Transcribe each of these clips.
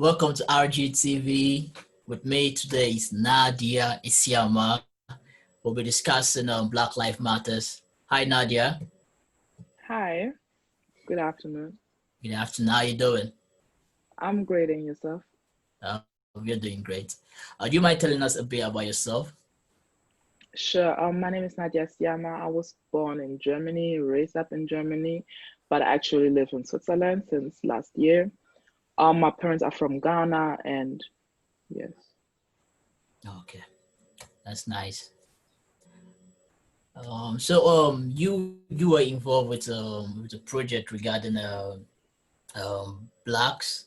Welcome to RGTV. With me today is Nadia Asiamah. We'll be discussing Black Lives Matters. Hi, Nadia. Hi, good afternoon. Good afternoon. How you doing? I'm great, and yourself? Uh, we're doing great. Do you mind telling us a bit about yourself? Sure. My name is Nadia Asiamah. I was born in Germany, raised up in Germany, but I actually live in Switzerland since last year. My parents are from Ghana, and yes. Okay, that's nice. You were involved with a project regarding blacks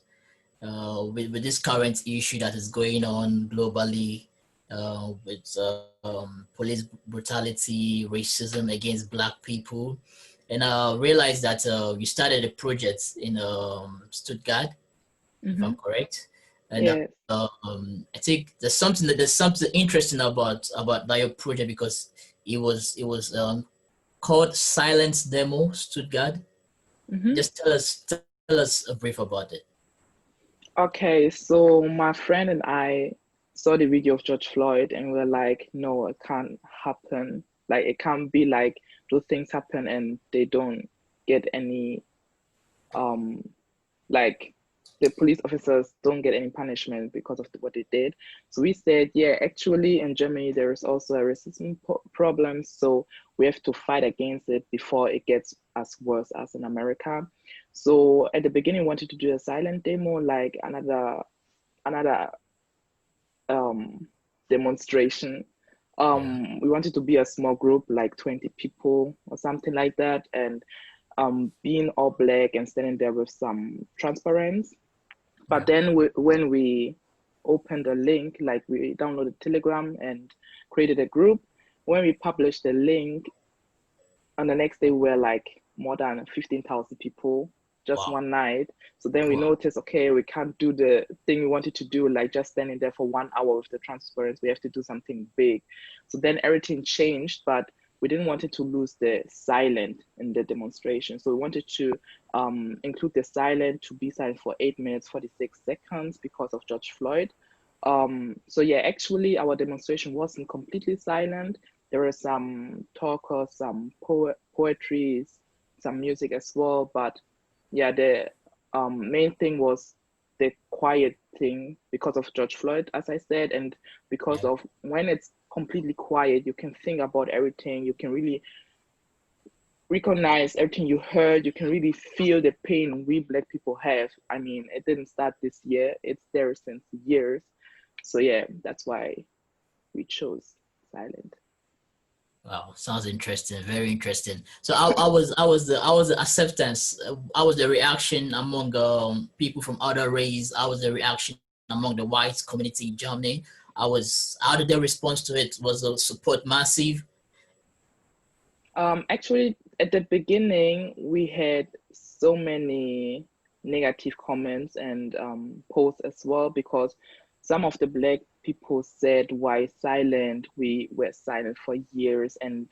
with this current issue that is going on globally with police brutality, racism against black people. And I realized that you started a project in Stuttgart, if I'm Mm-hmm. correct. And Yes. I think there's something interesting about that your project because it was called Silence Demo Stuttgart. Mm-hmm. Just tell us a brief about it. Okay, so my friend and I saw the video of George Floyd, and we are like, no, it can't happen. Like, it can't be like those things happen and they don't get any um like the police officers don't get any punishment because of what they did. So we said, yeah, actually in Germany there is also a racism problem, so we have to fight against it before it gets as worse as in America. So at the beginning, we wanted to do a silent demo, like another um, demonstration. Yeah. We wanted to be a small group, like 20 people or something like that, and being all black and standing there with some transparents. But Yeah. then when we opened a link, like we downloaded Telegram and created a group, when we published the link, on the next day we were like more than 15,000 people just Wow. one night. So then we Wow. noticed, okay, we can't do the thing we wanted to do, like just standing there for 1 hour with the transparency. We have to do something big. So then everything changed, but we didn't want it to lose the silent in the demonstration. So we wanted to include the silent to be silent for 8 minutes, 46 seconds because of George Floyd. So yeah, actually our demonstration wasn't completely silent. There were some talk or some poetry, some music as well. But yeah, the main thing was the quiet thing because of George Floyd, as I said, and because Yeah. of when it's completely quiet, you can think about everything. You can really recognize everything you heard. You can really feel the pain we Black people have. I mean, it didn't start this year, it's there since years. So yeah, that's why we chose silent. Wow. Sounds interesting. Very interesting. So I was the acceptance. I was the reaction among people from other race. I was the reaction among the white community in Germany. How did their response to it? Was the support massive? Actually, at the beginning, we had so many negative comments and posts as well because some of the Black people said, "Why silent? We were silent for years, and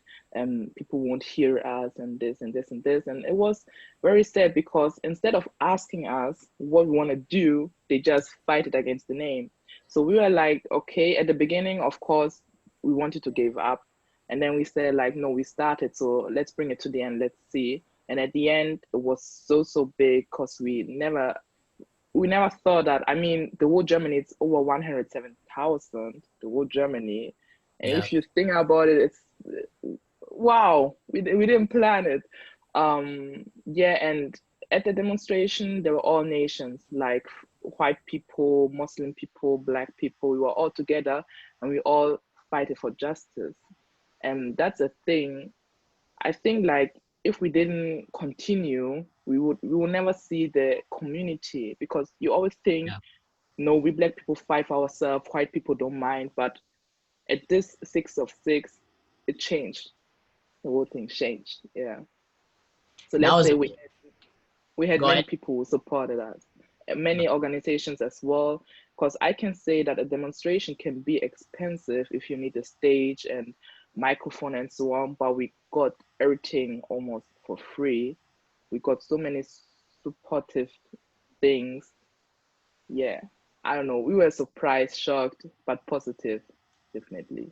people won't hear us, and this and this and this." And it was very sad because instead of asking us what we want to do, they just fight it against the name. So we were like, okay, at the beginning, of course, we wanted to give up, and then we said like, no, we started, so let's bring it to the end, let's see. And at the end, it was so big because we never thought that. I mean, the whole Germany, it's over 107,000, the whole Germany. And Yeah. if you think about it, it's wow, we didn't plan it. Yeah, and at the demonstration, there were all nations, like white people, Muslim people, Black people. We were all together and we all fighted for justice. And that's a thing. I think like if we didn't continue, we will never see the community because you always think, Yeah. no, we Black people fight for ourselves, white people don't mind. But at this 6 of 6, it changed. The whole thing changed. Yeah. So That let's was say we had Go many ahead. people who supported us, and many organizations as well. Because I can say that a demonstration can be expensive if you need a stage and microphone and so on, but we got everything almost for free. We got so many supportive things. yeah, I don't know. We were surprised, shocked, but positive, definitely.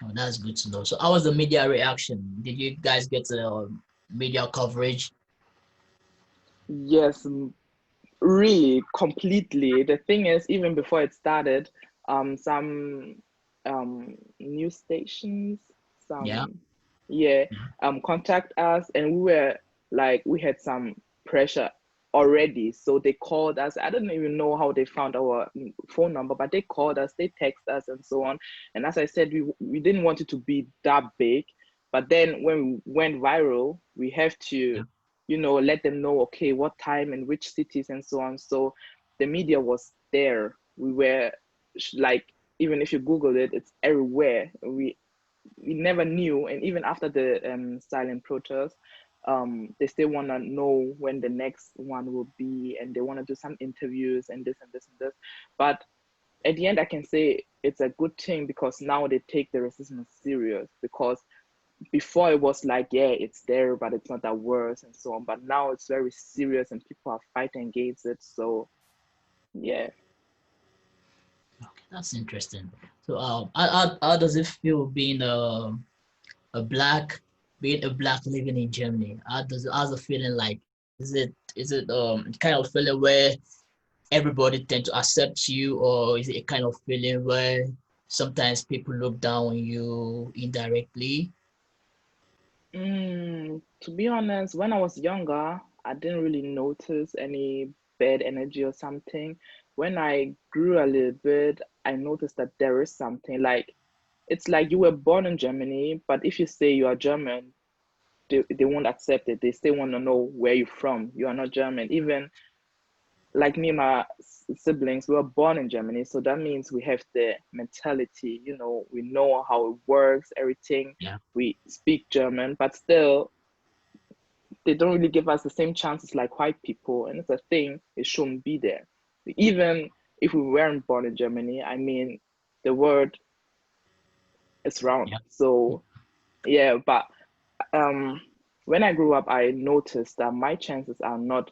Oh, that's good to know. So, how was the media reaction? Did you guys get media coverage? Yes, really, completely. The thing is, even before it started, some news stations, Yeah. some yeah, contact us, and we were like, we had some pressure already. So they called us. I don't even know how they found our phone number, but they called us, they text us, and so on. And as I said, we didn't want it to be that big, but then when we went viral, we have to, Yeah. let them know, okay, what time and which cities and so on. So the media was there. We were like, even if you Google it, it's everywhere. We never knew, and even after the silent protest, they still want to know when the next one will be, and they want to do some interviews and this and this and this. But at the end, I can say it's a good thing because now they take the racism serious. Because before it was like, yeah, it's there, but it's not that worse and so on. But now it's very serious, and people are fighting against it. So yeah. Okay, that's interesting. So, how does it feel being a black, living in Germany? How's the feeling like? Is it kind of feeling where everybody tend to accept you, or is it a kind of feeling where sometimes people look down on you indirectly? To be honest, when I was younger, I didn't really notice any bad energy or something. When I grew a little bit, I noticed that there is something like, it's like you were born in Germany, but if you say you are German, they won't accept it. They still want to know where you're from. You are not German. Even like me and my siblings, we were born in Germany, so that means we have the mentality. We know how it works, everything. Yeah. We speak German, but still, they don't really give us the same chances like white people, and it's a thing. It shouldn't be there. Even if we weren't born in Germany, I mean, the word is round. Yeah. So yeah, but um, when I grew up, I noticed that my chances are not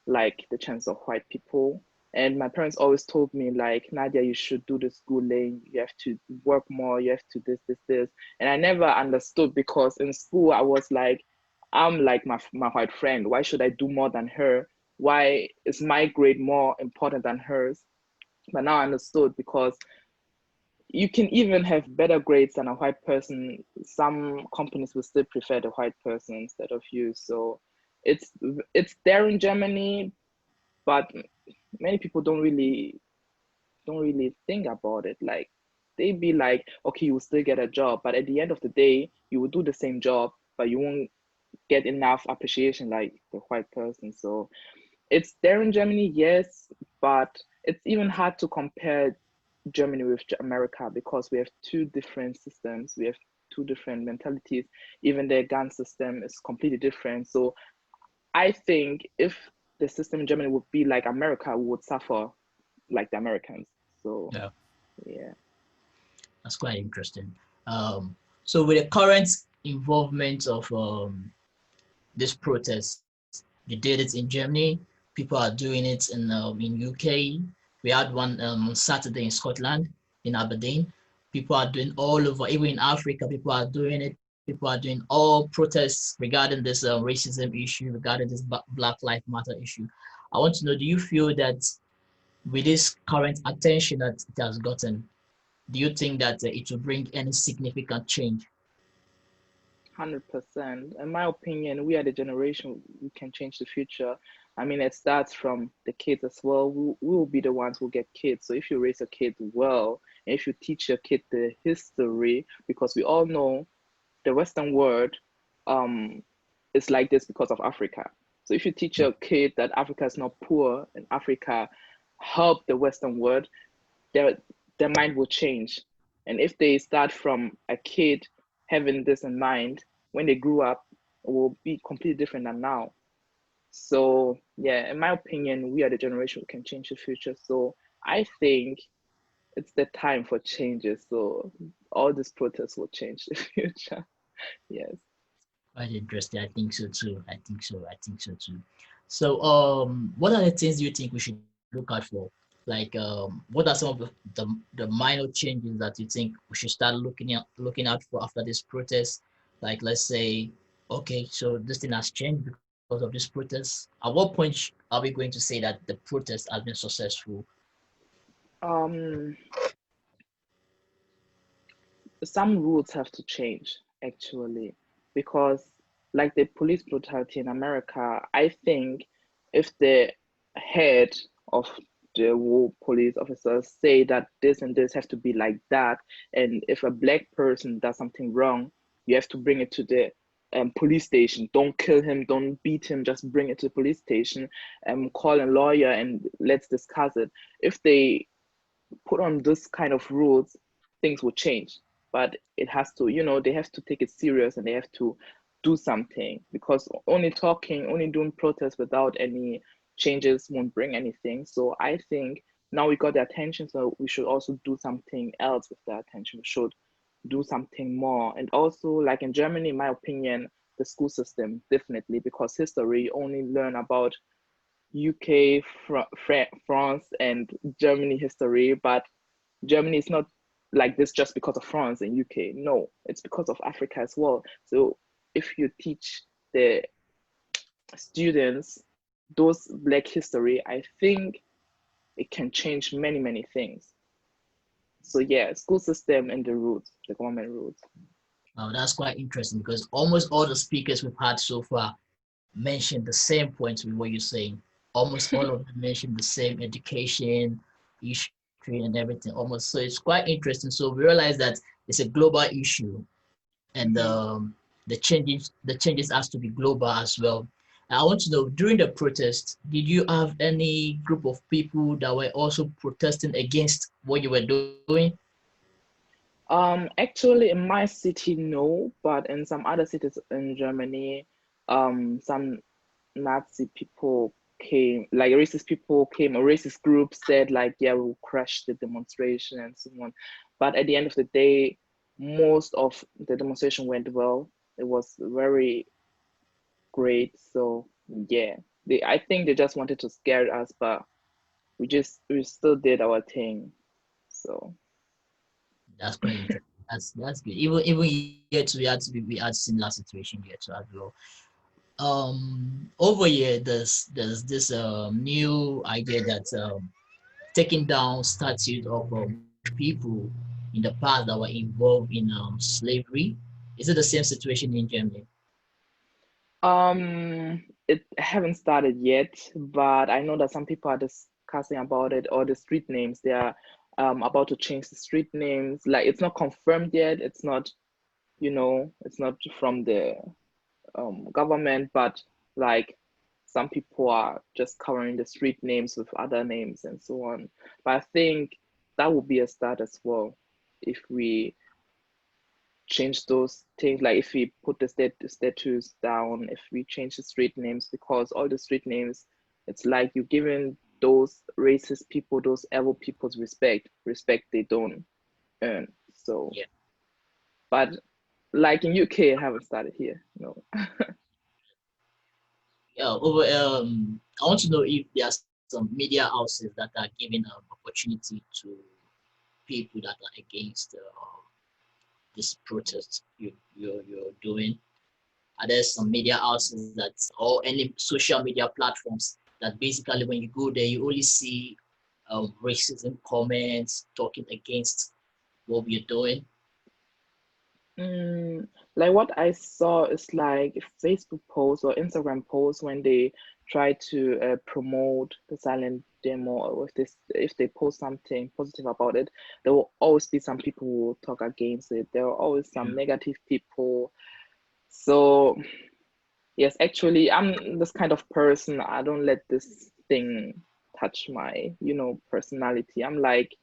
like the chance of white people. And my parents always told me, like, Nadia, you should do the schooling. You have to work more. You have to this. And I never understood because in school I was like, I'm like my white friend. Why should I do more than her? Why is my grade more important than hers? But now I understood because you can even have better grades than a white person. Some companies will still prefer the white person instead of you. So it's it's there in Germany, but many people don't really think about it. Like, they be like, okay, you will still get a job, but at the end of the day, you will do the same job, but you won't get enough appreciation like the white person. So it's there in Germany, yes, but it's even hard to compare Germany with America because we have two different systems. We have two different mentalities. Even their gun system is completely different. So I think if the system in Germany would be like America, we would suffer like the Americans. So Yeah. yeah. That's quite interesting. Um, so with the current involvement of this protest, you did it in Germany. People are doing it in UK. We had one on Saturday in Scotland, in Aberdeen. People are doing all over, even in Africa. People are doing it. People are doing all protests regarding this racism issue, regarding this Black Lives Matter issue. I want to know: do you feel that with this current attention that it has gotten, do you think that it will bring any significant change? 100%. In my opinion, we are the generation who can change the future. I mean, it starts from the kids as well. We will be the ones who get kids. So if you raise a kid well, and if you teach your kid the history, because we all know the Western world um, is like this because of Africa. So if you teach Yeah. your kid that Africa is not poor and Africa helped the Western world, their their mind will change. And if they start from a kid having this in mind, when they grew up, it will be completely different than now. So yeah, in my opinion, we are the generation who can change the future. So I think it's the time for changes. So all these protests will change the future. Yes. Quite interesting. I think so too. I think so. I think so too. So, what are the things you think we should do look out for? Like, what are some of the minor changes that you think we should start looking out for after this protest? Like, let's say, okay, so this thing has changed because of this protest. At what point are we going to say that the protest has been successful? Um, some rules have to change actually, because like the police brutality in America, I think if the head of the police officers say that this and this have to be like that, and if a black person does something wrong, you have to bring it to the police station. Don't kill him, don't beat him, just bring it to the police station, call a lawyer and let's discuss it. If they put on this kind of rules, things will change. But it has to, they have to take it serious and they have to do something, because only talking, only doing protests without any changes won't bring anything. So I think now we got the attention, so we should also do something else with the attention. We should do something more. And also, like in Germany, in my opinion, the school system, definitely, because history only learn about UK, France, and Germany history, but Germany is not like this just because of France and UK. No, it's because of Africa as well. So if you teach the students those Black history, I think it can change many, many things. So yeah, school system and the roots, the government roots. That's quite interesting because almost all the speakers we've had so far mentioned the same points with what you're saying. Almost all of them mentioned the same education, history, and everything. Almost, so it's quite interesting. So we realize that it's a global issue, and Mm-hmm. the changes has to be global as well. I want to know, during the protest, did you have any group of people that were also protesting against what you were doing? Actually, in my city, no, but in some other cities in Germany, some Nazi people came, like racist people came, a racist group said like, yeah, we'll crash the demonstration and so on. But at the end of the day, most of the demonstration went well. It was very great. So yeah, I think they just wanted to scare us, but we still did our thing. So That's quite interesting. That's good. Even here too, we had similar situation here too as well. Over here, there's this new idea that taking down statues of people in the past that were involved in slavery. Is it the same situation in Germany? it haven't started yet, but I know that some people are discussing about it, or the street names. They are about to change the street names. Like it's not confirmed yet. It's not, it's not from the government, but like some people are just covering the street names with other names and so on. But I think that would be a start as well if we change those things, like if we put the statues down, if we change the street names, because all the street names, it's like you're giving those racist people, those evil people's respect they don't earn. So, Yeah. but like in UK, I haven't started here. No. Yeah. Over. I want to know if there are some media houses that are giving opportunity to people that are against this protest you're doing. Are there some media houses that, or any social media platforms that basically when you go there, you only see racism comments talking against what we're doing? Mm, like what I saw is like Facebook posts or Instagram posts when they try to promote the silent demo, or if they post something positive about it, there will always be some people who will talk against it. There are always some Yeah. negative people. So yes, actually, I'm this kind of person. I don't let this thing touch my, personality. I'm like,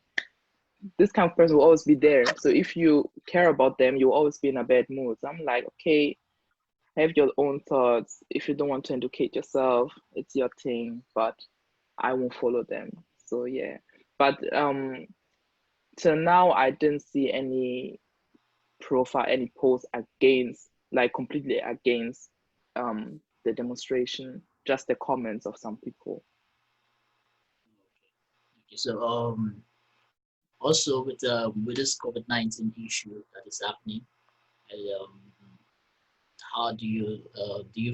this kind of person will always be there. So if you care about them, you'll always be in a bad mood. So I'm like, okay, have your own thoughts. If you don't want to educate yourself, it's your thing, but I won't follow them. So yeah. But till now I didn't see any profile, any post against, like completely against the demonstration, just the comments of some people. So also with this COVID-19 issue that is happening, um, how do you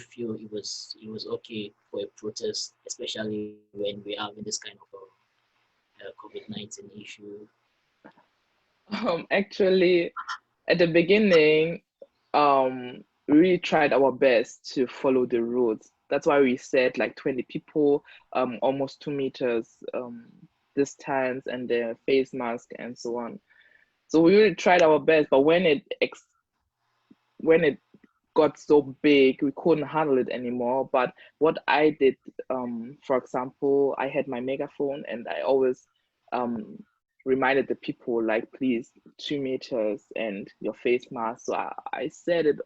feel it was okay for a protest, especially when we're having this kind of COVID-19 issue? Actually, at the beginning, we really tried our best to follow the rules. That's why we said like 20 people, almost 2 meters distance, and the face mask and so on. So we really tried our best, but when it got so big, we couldn't handle it anymore. But what I did, for example, I had my megaphone, and I always um, reminded the people, like, please, 2 meters and your face mask. So I said it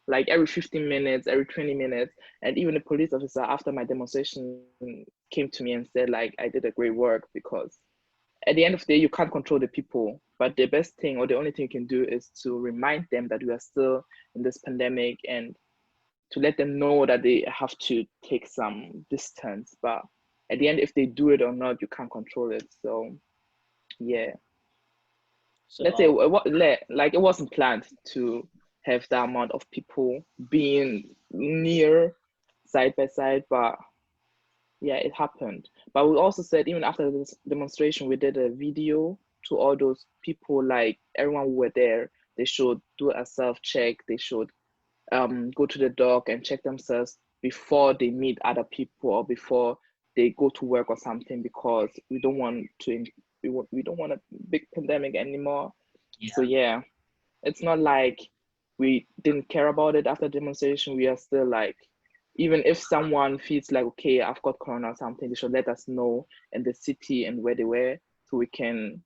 like every 15 minutes, every 20 minutes. And even the police officer after my demonstration came to me and said, like, I did a great work, because at the end of the day, you can't control the people. But the best thing, or the only thing you can do, is to remind them that we are still in this pandemic, and to let them know that they have to take some distance. But at the end, if they do it or not, you can't control it. So yeah, So let's say like it wasn't planned to have that amount of people being near side by side, but yeah, it happened. But we also said, even after this demonstration, we did a video to all those people, like everyone who were there. They should do a self check. They should go to the doc and check themselves before they meet other people, or before they go to work or something, because we don't want a big pandemic anymore. So yeah. yeah, it's not like we didn't care about it after demonstration. We are still like, even if someone feels like, okay, I've got corona or something, they should let us know in the city and where they were, so we can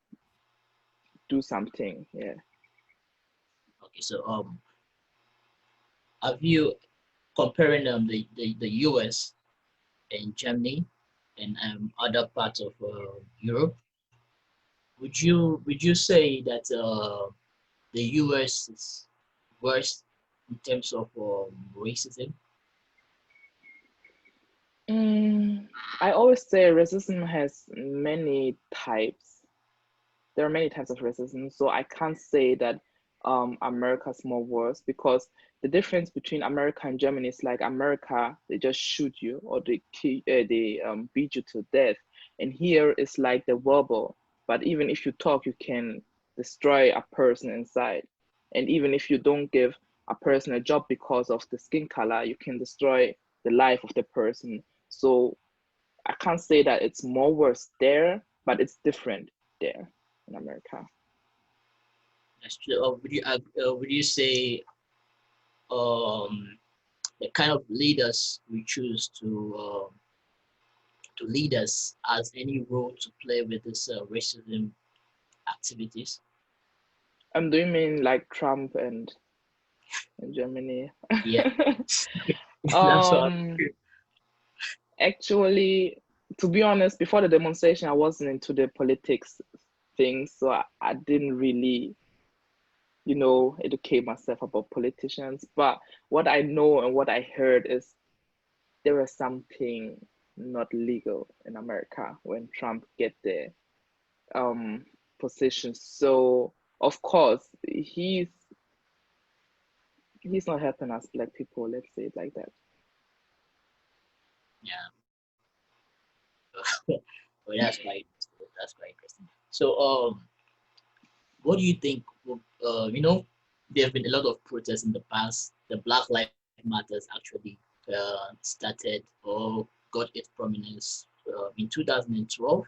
do something. Yeah. Okay. So have you comparing the US and Germany and other parts of Europe? Would you say that the US is worse in terms of racism? Mm, I always say racism has many types. There are many types of racism, so I can't say that America's more worse, because the difference between America and Germany is, like, America, they just shoot you, or they beat you to death, and here it's like the verbal. But even if you talk, you can destroy a person inside, and even if you don't give a person a job because of the skin color, you can destroy the life of the person. So I can't say that it's more worse there, but it's different there in America. That's true. Would you say um, the kind of leaders we choose to lead us has any role to play with this racism activities? Do you mean like Trump and Germany? Yeah, that's what. um, Actually, to be honest, before the demonstration, I wasn't into the politics thing, so I didn't really, educate myself about politicians. But what I know and what I heard is there was something not legal in America when Trump get the um position. So of course he's not helping us black people, let's say it like that. Yeah, well, that's quite interesting. So what do you think? There have been a lot of protests in the past. The Black Lives Matters actually started or got its prominence in 2012,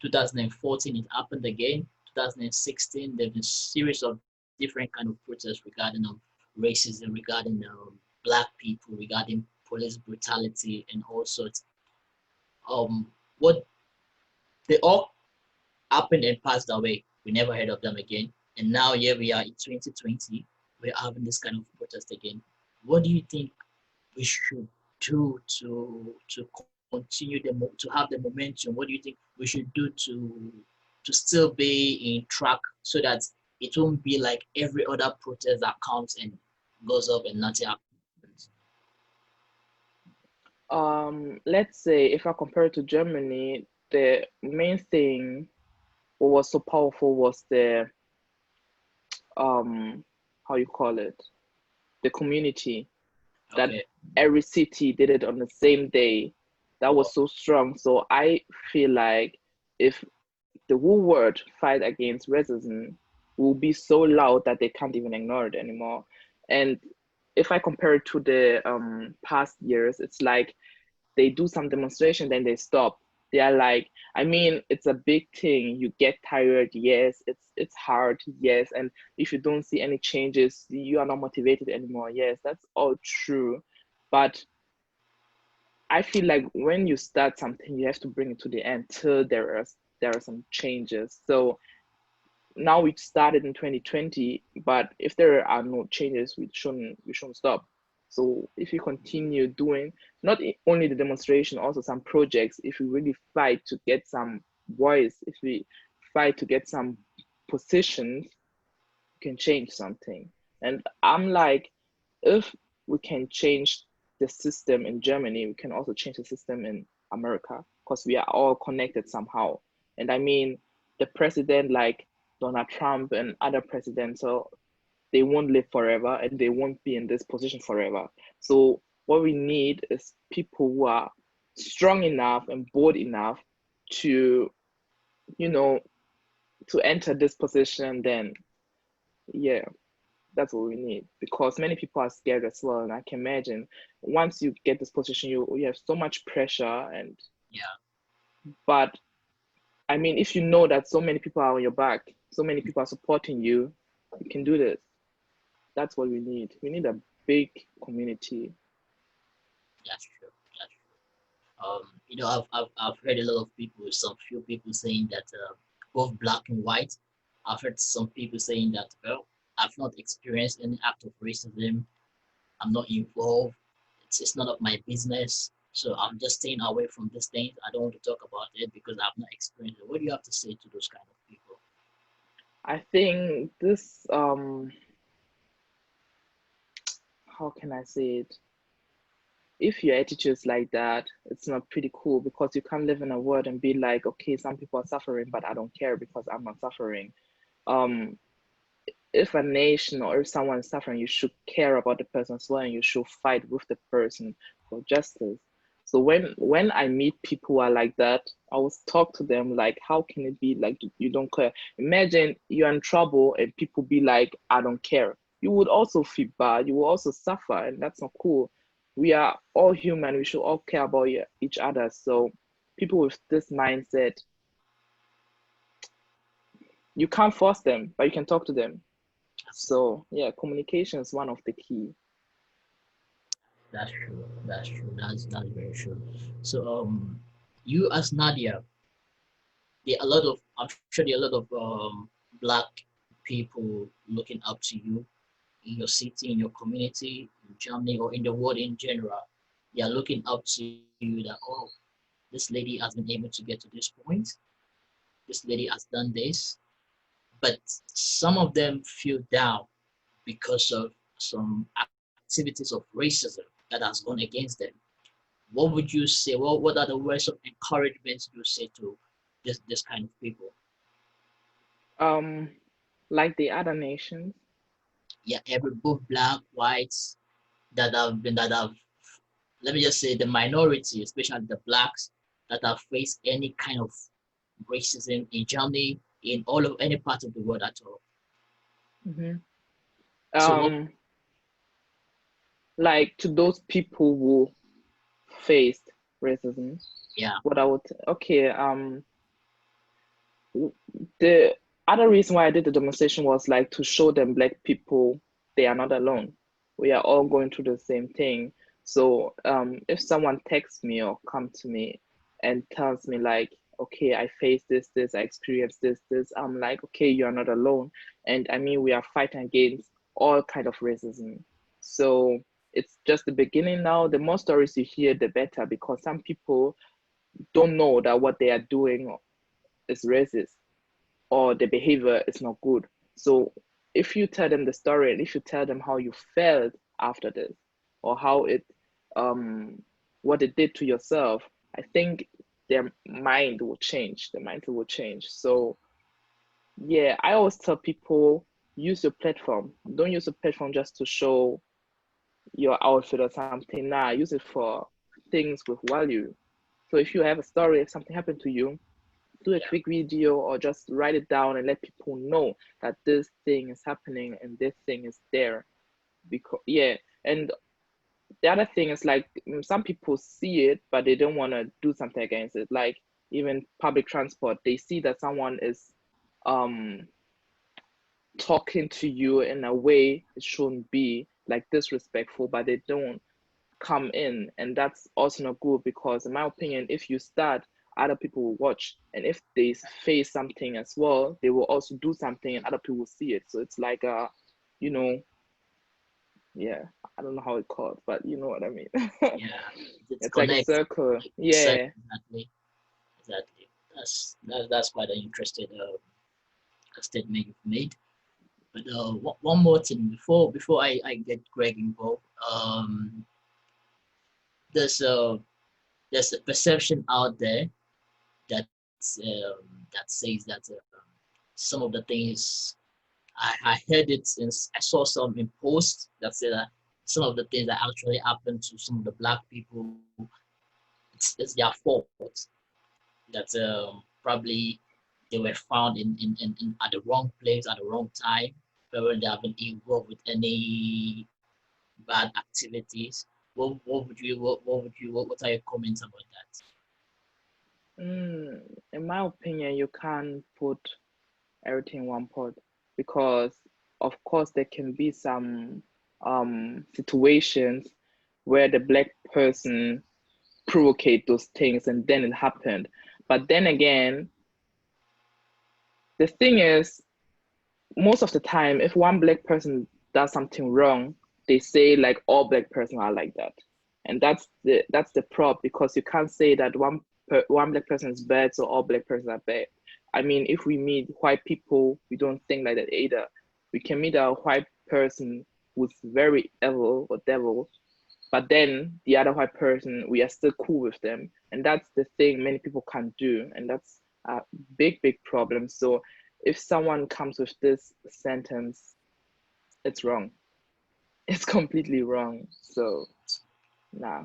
2014. It happened again. 2016, there have been a series of different kind of protests regarding racism, regarding black people, regarding police brutality, and all sorts. What they all happened and passed away. We never heard of them again. And now here we are in 2020. We're having this kind of protest again. What do you think we should do to continue to have the momentum? What do you think we should do to still be in track so that it won't be like every other protest that comes and goes up and nothing happens? Let's say if I compare it to Germany, the main thing, what was so powerful was the how you call it, the community, that Okay. every city did it on the same day. That Well, was so strong. So I feel like if the whole world fight against racism will be so loud that they can't even ignore it anymore. And if I compare it to the past years, it's like they do some demonstration, then they stop. They are like, I mean, it's a big thing. You get tired, yes. It's hard, yes. And if you don't see any changes, you are not motivated anymore. Yes, that's all true. But I feel like when you start something, you have to bring it to the end till there are some changes. So now we started in 2020, but if there are no changes, we shouldn't stop. So if we continue doing not only the demonstration, also some projects, if we really fight to get some voice, if we fight to get some positions, we can change something. And I'm like, if we can change the system in Germany, we can also change the system in America because we are all connected somehow. And I mean, the president like Donald Trump and other presidents, so they won't live forever and they won't be in this position forever. So what we need is people who are strong enough and bold enough to, you know, to enter this position. Then, yeah, that's what we need because many people are scared as well. And I can imagine once you get this position, you have so much pressure. And yeah, but I mean, if you know that so many people are on your back, so many people are supporting you, you can do this. That's what we need. We need a big community. that's true. That's true. I've heard a lot of people, some few people saying that both black and white. I've heard some people saying that, well, I've not experienced any act of racism. I'm not involved. It's none of my business. So I'm just staying away from these things. I don't want to talk about it because I've not experienced it. What do you have to say to those kind of people? I think this how can I say it? If your attitude is like that, it's not pretty cool because you can't live in a world and be like, okay, some people are suffering, but I don't care because I'm not suffering. Um, if a nation or if someone is suffering, you should care about the person as well, and you should fight with the person for justice. So when I meet people who are like that, I will talk to them like, how can it be like you don't care? Imagine you're in trouble and people be like, I don't care. You would also feel bad. You will also suffer, and that's not cool. We are all human. We should all care about each other. So people with this mindset, you can't force them, but you can talk to them. So yeah, communication is one of the key. That's true. That's true. That's very true. So you as Nadia, there are a lot of I'm sure there are a lot of black people looking up to you in your city, in your community, in Germany, or in the world in general. They are looking up to you that, oh, this lady has been able to get to this point. This lady has done this. But some of them feel down because of some activities of racism that has gone against them. What would you say? What are the words of encouragement you say to this kind of people? Um, like the other nations. Yeah, every both black, whites that have let me just say the minority, especially the blacks that have faced any kind of racism in Germany, in all of any part of the world at all. Mhm. So what? Um, like to those people who faced racism, Yeah, what I would okay. The other reason why I did the demonstration was like to show them black people they are not alone. We are all going through the same thing. So if someone texts me or come to me and tells me like, okay, I faced this, I experienced this, I'm like, okay, you're not alone. And I mean, we are fighting against all kind of racism. So it's just the beginning now. The more stories you hear, the better, because some people don't know that what they are doing is racist or the behavior is not good. So if you tell them the story and if you tell them how you felt after this or how it what it did to yourself, I think their mind will change. The mindset will change. So yeah, I always tell people, use your platform. Don't use a platform just to show your outfit or something. Nah, use it for things with value. So if you have a story, if something happened to you, do a Yeah. quick video or just write it down and let people know that this thing is happening and this thing is there. Because yeah, and the other thing is like some people see it, but they don't want to do something against it. Like even public transport, they see that someone is um talking to you in a way it shouldn't be, like disrespectful, but they don't come in, and that's also not good because in my opinion, if you start, other people will watch, and if they face something as well, they will also do something and other people will see it. So it's like you know, yeah, I don't know how it called, but you know what I mean. Yeah, it's It's like a connects. circle. Exactly, Yeah. exactly. That's quite an interesting statement you've made. But one more thing before I get Greg involved. There's a there's a perception out there that says that some of the things I heard it since I saw some in posts that said that some of the things that actually happened to some of the black people, it's their fault. That probably they were found in at the wrong place at the wrong time, whether they have been involved with any bad activities. What are your comments about that? In my opinion, you can't put everything in one pot because of course there can be some situations where the black person provocate those things and then it happened. But then again, the thing is, most of the time, if one black person does something wrong, they say like all black person are like that, and that's the problem because you can't say that one black person is bad, so all black persons are bad. I mean, if we meet white people, we don't think like that either. We can meet a white person who's very evil or devil, but then the other white person, we are still cool with them, and that's the thing many people can't do, and that's a big problem. So if someone comes with this sentence, it's wrong. It's completely wrong. So nah.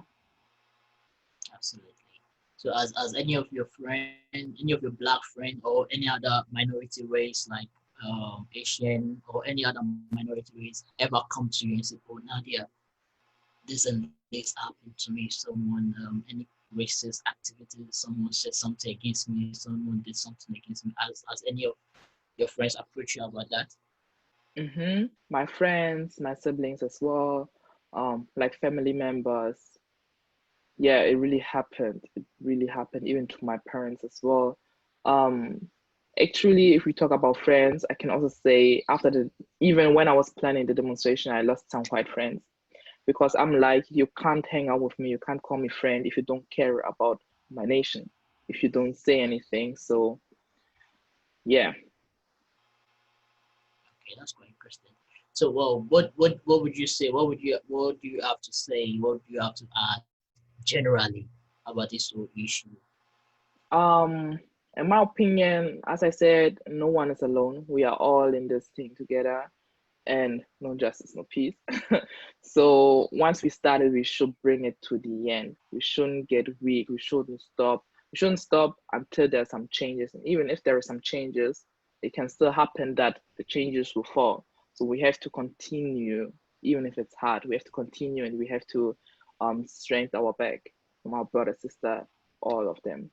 Absolutely. So as any of your friend, any of your black friend or any other minority race like Asian or any other minority race ever come to you and say, "Oh Nadia, this and this happened to me. Someone any racist activity, someone said something against me, someone did something against me." As any of your friends approach you about that? My friends, my siblings as well, like family members. Yeah, it really happened. It really happened, even to my parents as well. Um, Actually, if we talk about friends, I can also say after even when I was planning the demonstration, I lost some white friends because I'm like, you can't hang out with me, you can't call me friend if you don't care about my nation, if you don't say anything. So yeah. Okay, that's quite interesting. So, well, what would you say? What do you have to say? What do you have to add generally about this whole issue? Um, in my opinion, as I said, no one is alone. We are all in this thing together, and no justice, no peace. So once we started, we should bring it to the end. We shouldn't get weak. We shouldn't stop. We shouldn't stop until there's some changes. And even if there are some changes, it can still happen that the changes will fall. So we have to continue, even if it's hard. We have to continue, and we have to strengthen our back from our brother, sister, all of them.